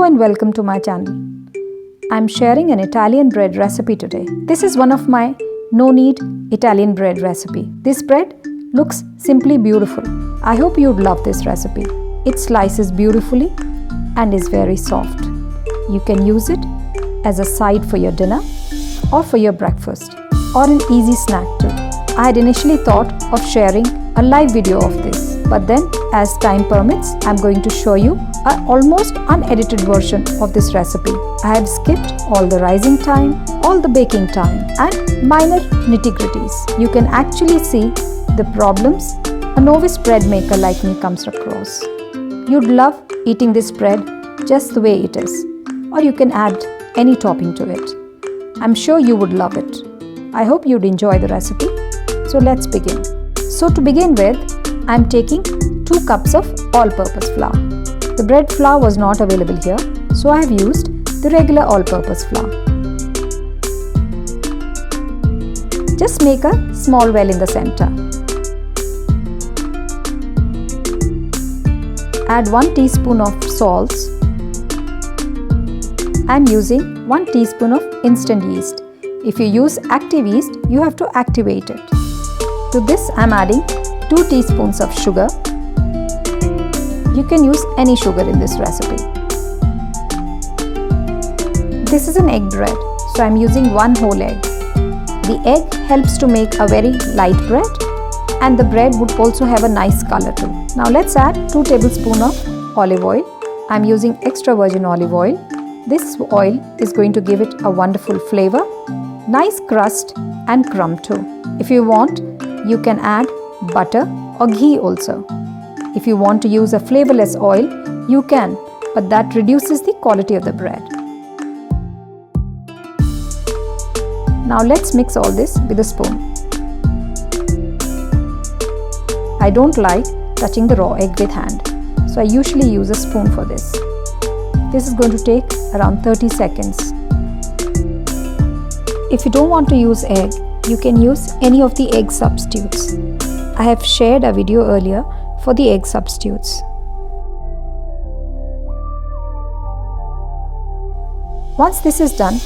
and welcome to my channel. I'm sharing an Italian bread recipe today. This is one of my no-knead Italian bread recipe. This bread looks simply beautiful. I hope you'd love this recipe. It slices beautifully and is very soft. You can use it as a side for your dinner or for your breakfast or an easy snack too. I had initially thought of sharing a live video of this, but then as time permits, I'm going to show you an almost unedited version of this recipe. I have skipped all the rising time, all the baking time and minor nitty-gritties. You can actually see the problems a novice bread maker like me comes across. You'd love eating this bread just the way it is, or you can add any topping to it. I'm sure you would love it. I hope you'd enjoy the recipe. So let's begin. So to begin with, I'm taking 2 cups of all-purpose flour. The bread flour was not available here, so I have used the regular all-purpose flour. Just make a small well in the center. Add 1 teaspoon of salt. I'm using 1 teaspoon of instant yeast. If you use active yeast, you have to activate it. To this, I'm adding 2 teaspoons of sugar. You can use any sugar in this recipe. This is an egg bread, so I'm using 1 whole egg. The egg helps to make a very light bread, and the bread would also have a nice color too. Now let's add 2 tablespoons of olive oil. I'm using extra virgin olive oil. This oil is going to give it a wonderful flavor, nice crust and crumb too. If you want, you can add butter or ghee also. If you want to use a flavorless oil, you can, but that reduces the quality of the bread. Now let's mix all this with a spoon. I don't like touching the raw egg with hand, so I usually use a spoon for this. This is going to take around 30 seconds. If you don't want to use egg, you can use any of the egg substitutes. I have shared a video earlier for the egg substitutes. Once this is done,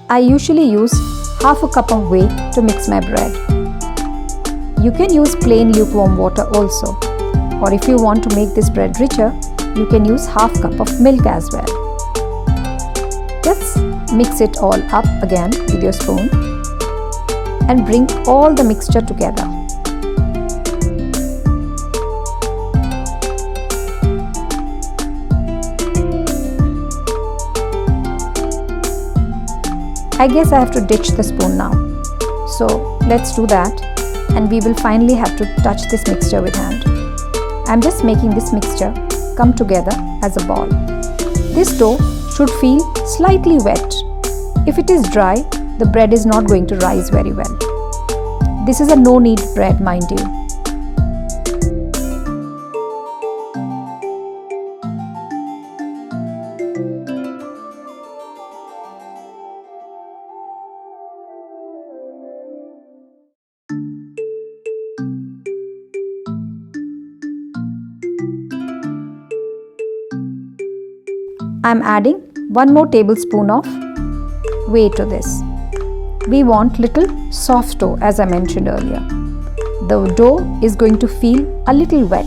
I usually use half a cup of whey to mix my bread. You can use plain lukewarm water also, or if you want to make this bread richer, you can use half cup of milk as well. Just mix it all up again with your spoon and bring all the mixture together. I guess I have to ditch the spoon now. So let's do that, and we will finally have to touch this mixture with hand. I'm just making this mixture come together as a ball. This dough should feel slightly wet. If it is dry, the bread is not going to rise very well. This is a no-knead bread, mind you. I'm adding 1 more tablespoon of whey to this. We want little soft dough, as I mentioned earlier. The dough is going to feel a little wet.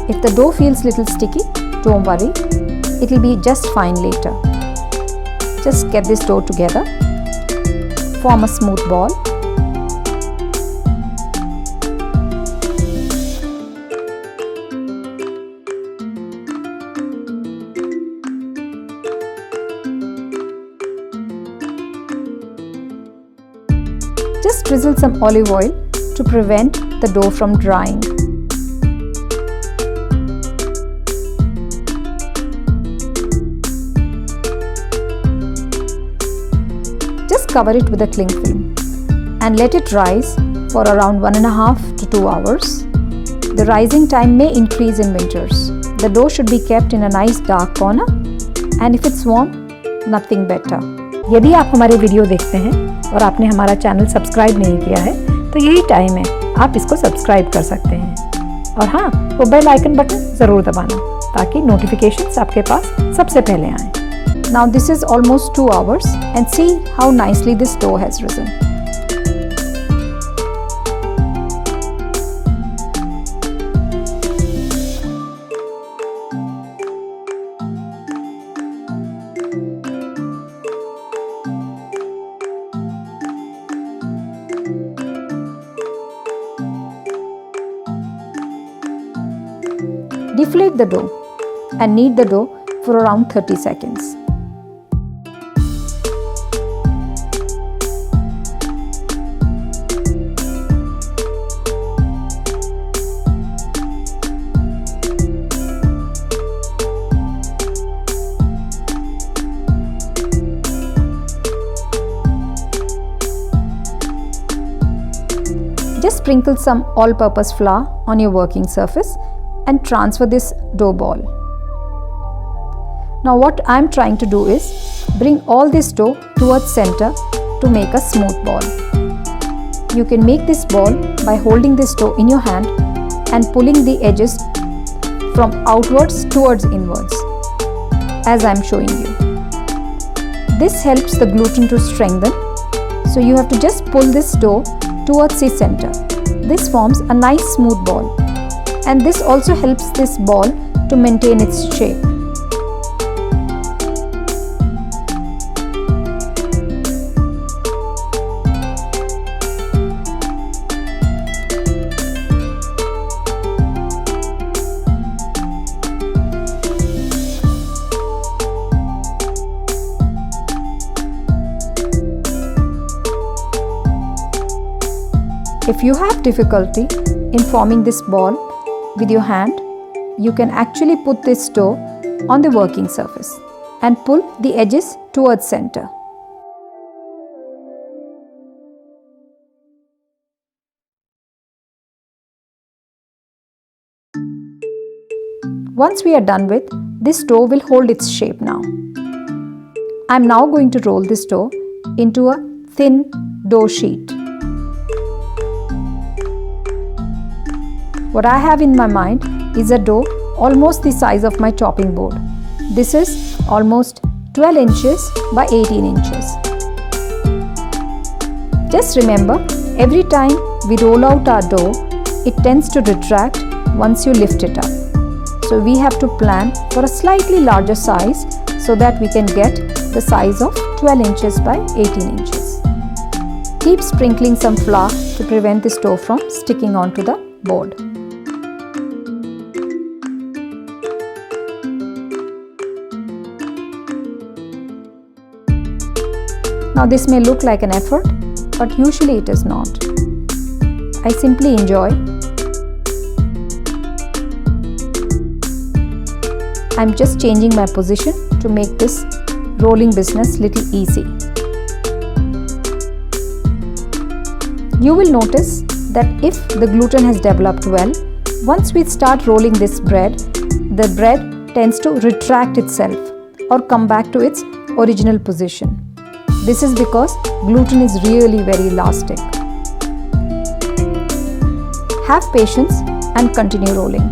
If the dough feels little sticky, don't worry, it will be just fine later. Just get this dough together, form a smooth ball. Just drizzle some olive oil to prevent the dough from drying. Just cover it with a cling film and let it rise for around 1.5 to 2 hours. The rising time may increase in winters. The dough should be kept in a nice dark corner, and if it's warm, nothing better. यदि आप हमारे video देखते हैं और आपने हमारा channel subscribe नहीं किया है तो यही टाइम है, आप इसको सब्सक्राइब कर सकते हैं। और हाँ, वो बेल आइकन बटन ज़रूर दबाना ताकि नोटिफिकेशंस आपके पास सबसे पहले आएँ। Now this is almost 2 hours and see how nicely this dough has risen. Deflate the dough and knead the dough for around 30 seconds. Just sprinkle some all-purpose flour on your working surface and transfer this dough ball. Now what I am trying to do is bring all this dough towards center to make a smooth ball. You can make this ball by holding this dough in your hand and pulling the edges from outwards towards inwards, as I am showing you. This helps the gluten to strengthen, so you have to just pull this dough towards the center. This forms a nice smooth ball, and this also helps this ball to maintain its shape. If you have difficulty in forming this ball with your hand, you can actually put this dough on the working surface and pull the edges towards center. Once we are done with, this dough will hold its shape now. I am now going to roll this dough into a thin dough sheet. What I have in my mind is a dough almost the size of my chopping board. This is almost 12 inches by 18 inches. Just remember, every time we roll out our dough, it tends to retract once you lift it up. So we have to plan for a slightly larger size so that we can get the size of 12 inches by 18 inches. Keep sprinkling some flour to prevent this dough from sticking onto the board. Now this may look like an effort, but usually it is not. I simply enjoy. I'm just changing my position to make this rolling business little easy. You will notice that if the gluten has developed well, once we start rolling this bread, the bread tends to retract itself or come back to its original position. This is because gluten is really very elastic. Have patience and continue rolling.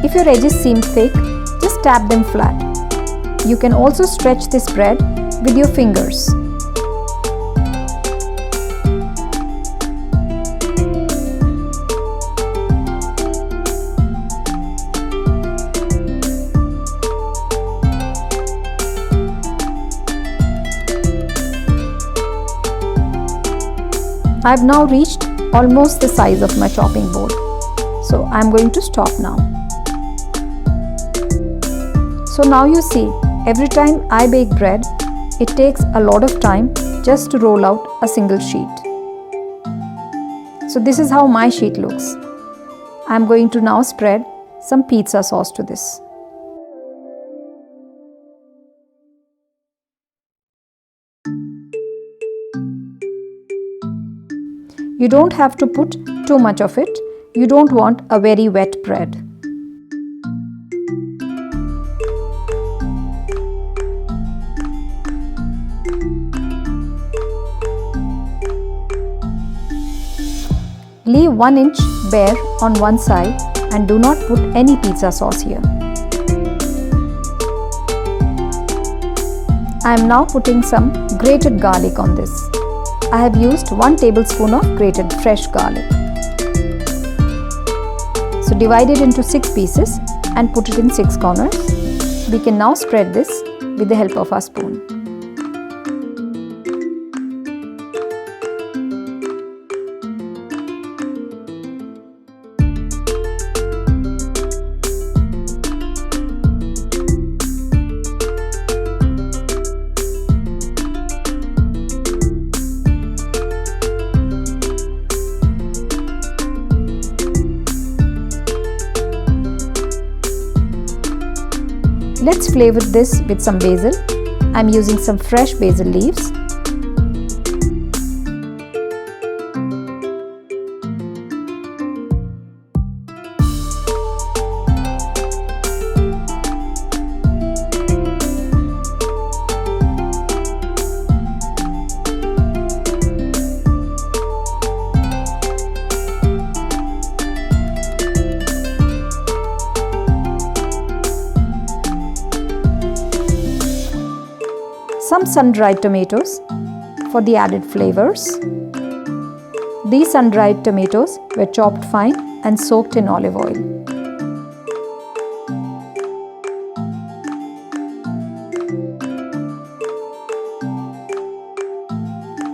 If your edges seem thick, just tap them flat. You can also stretch this bread with your fingers. I've now reached almost the size of my chopping board. So I'm going to stop now. So now you see, every time I bake bread, it takes a lot of time just to roll out a single sheet. So this is how my sheet looks. I'm going to now spread some pizza sauce to this. You don't have to put too much of it. You don't want a very wet bread. Leave 1 inch bare on one side and do not put any pizza sauce here. I am now putting some grated garlic on this. I have used 1 tablespoon of grated fresh garlic. So divide it into 6 pieces and put it in 6 corners. We can now spread this with the help of our spoon. Let's flavor this with some basil. I'm using some fresh basil leaves. Some sun-dried tomatoes for the added flavors. These sun-dried tomatoes were chopped fine and soaked in olive oil.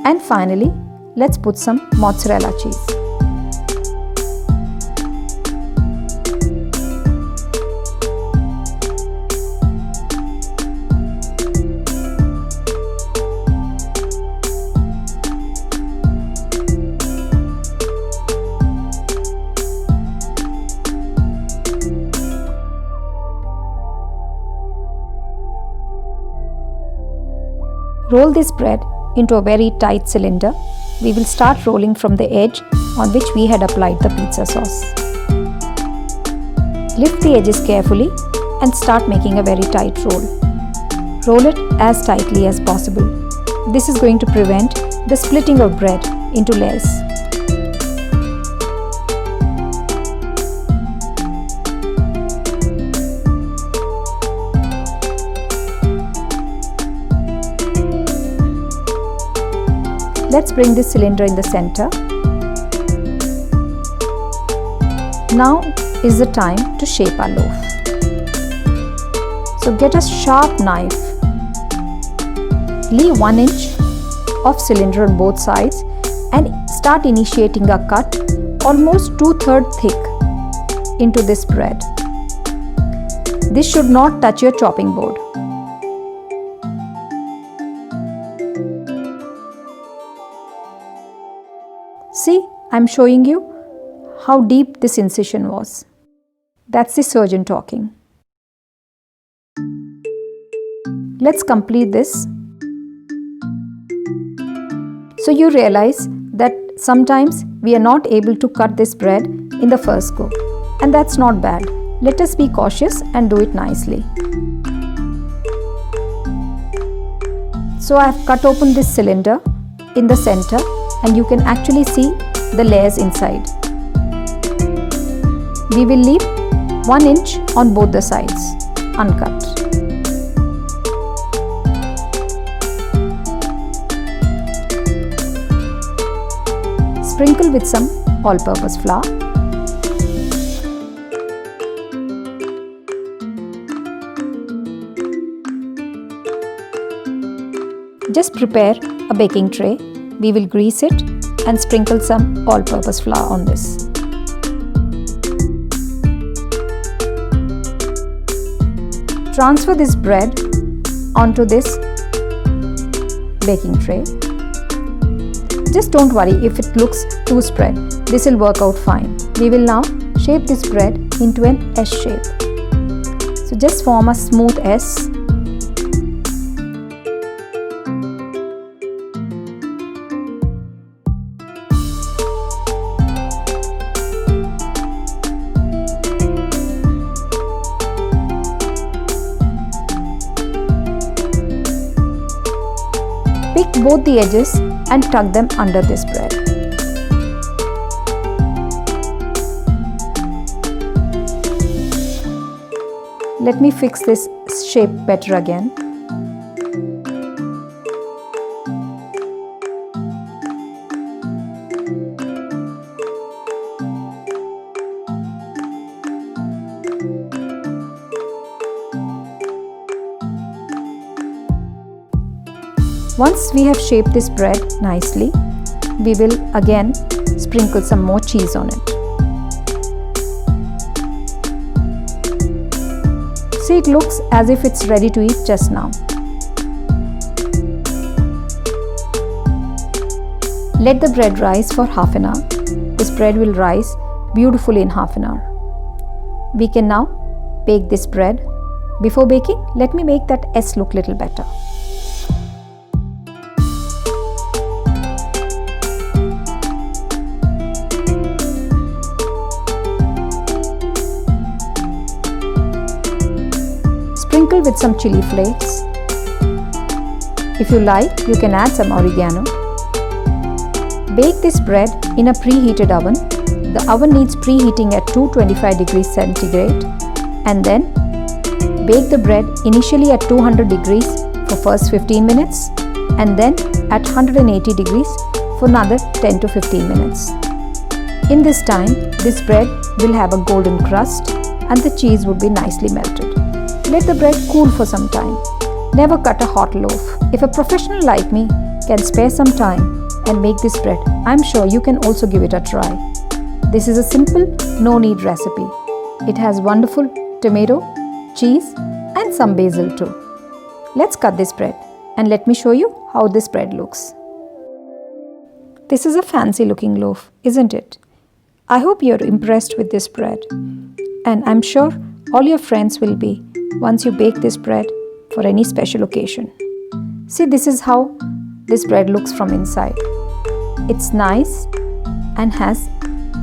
And finally, let's put some mozzarella cheese. Roll this bread into a very tight cylinder. We will start rolling from the edge on which we had applied the pizza sauce. Lift the edges carefully and start making a very tight roll. Roll it as tightly as possible. This is going to prevent the splitting of bread into layers. Let's bring this cylinder in the center. Now is the time to shape our loaf. So get a sharp knife. Leave 1 inch of cylinder on both sides and start initiating a cut almost 2/3 thick into this bread. This should not touch your chopping board. See, I'm showing you how deep this incision was. That's the surgeon talking. Let's complete this. So you realize that sometimes we are not able to cut this bread in the first go, and that's not bad. Let us be cautious and do it nicely. So I have cut open this cylinder in the center, and you can actually see the layers inside. We will leave 1 inch on both the sides, uncut. Sprinkle with some all-purpose flour. Just prepare a baking tray. We will grease it and sprinkle some all-purpose flour on this. Transfer this bread onto this baking tray. Just don't worry if it looks too spread. This will work out fine. We will now shape this bread into an S shape. So just form a smooth S. Pick both the edges and tuck them under this bread. Let me fix this shape better again. Once we have shaped this bread nicely, we will again sprinkle some more cheese on it. See, it looks as if it's ready to eat just now. Let the bread rise for half an hour. This bread will rise beautifully in half an hour. We can now bake this bread. Before baking, let me make that S look little better. Sprinkle with some chili flakes. If you like, you can add some oregano. Bake this bread in a preheated oven. The oven needs preheating at 225 degrees centigrade, and then bake the bread initially at 200 degrees for first 15 minutes and then at 180 degrees for another 10 to 15 minutes. In this time, this bread will have a golden crust and the cheese would be nicely melted. Let the bread cool for some time. Never cut a hot loaf. If a professional like me can spare some time and make this bread, I'm sure you can also give it a try. This is a simple, no-knead recipe. It has wonderful tomato, cheese and some basil too. Let's cut this bread and let me show you how this bread looks. This is a fancy looking loaf, isn't it? I hope you're impressed with this bread, and I'm sure all your friends will be once you bake this bread for any special occasion. See, this is how this bread looks from inside. It's nice and has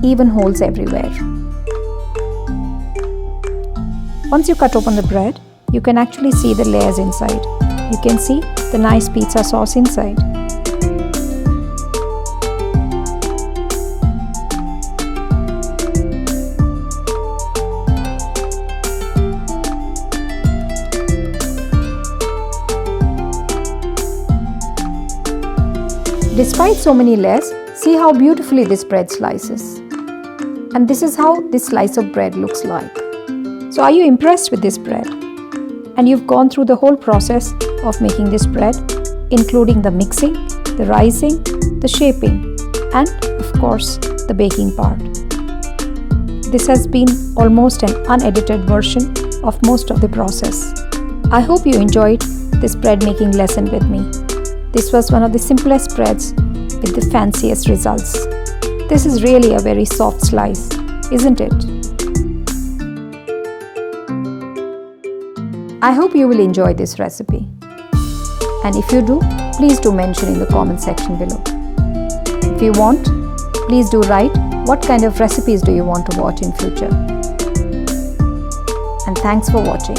even holes everywhere. Once you cut open the bread, you can actually see the layers inside. You can see the nice pizza sauce inside. Despite so many layers, see how beautifully this bread slices. And this is how this slice of bread looks like. So are you impressed with this bread? And you've gone through the whole process of making this bread, including the mixing, the rising, the shaping, and of course, the baking part. This has been almost an unedited version of most of the process. I hope you enjoyed this bread making lesson with me. This was one of the simplest breads with the fanciest results. This is really a very soft slice, isn't it? I hope you will enjoy this recipe. And if you do, please do mention in the comment section below. If you want, please do write what kind of recipes do you want to watch in future. And thanks for watching.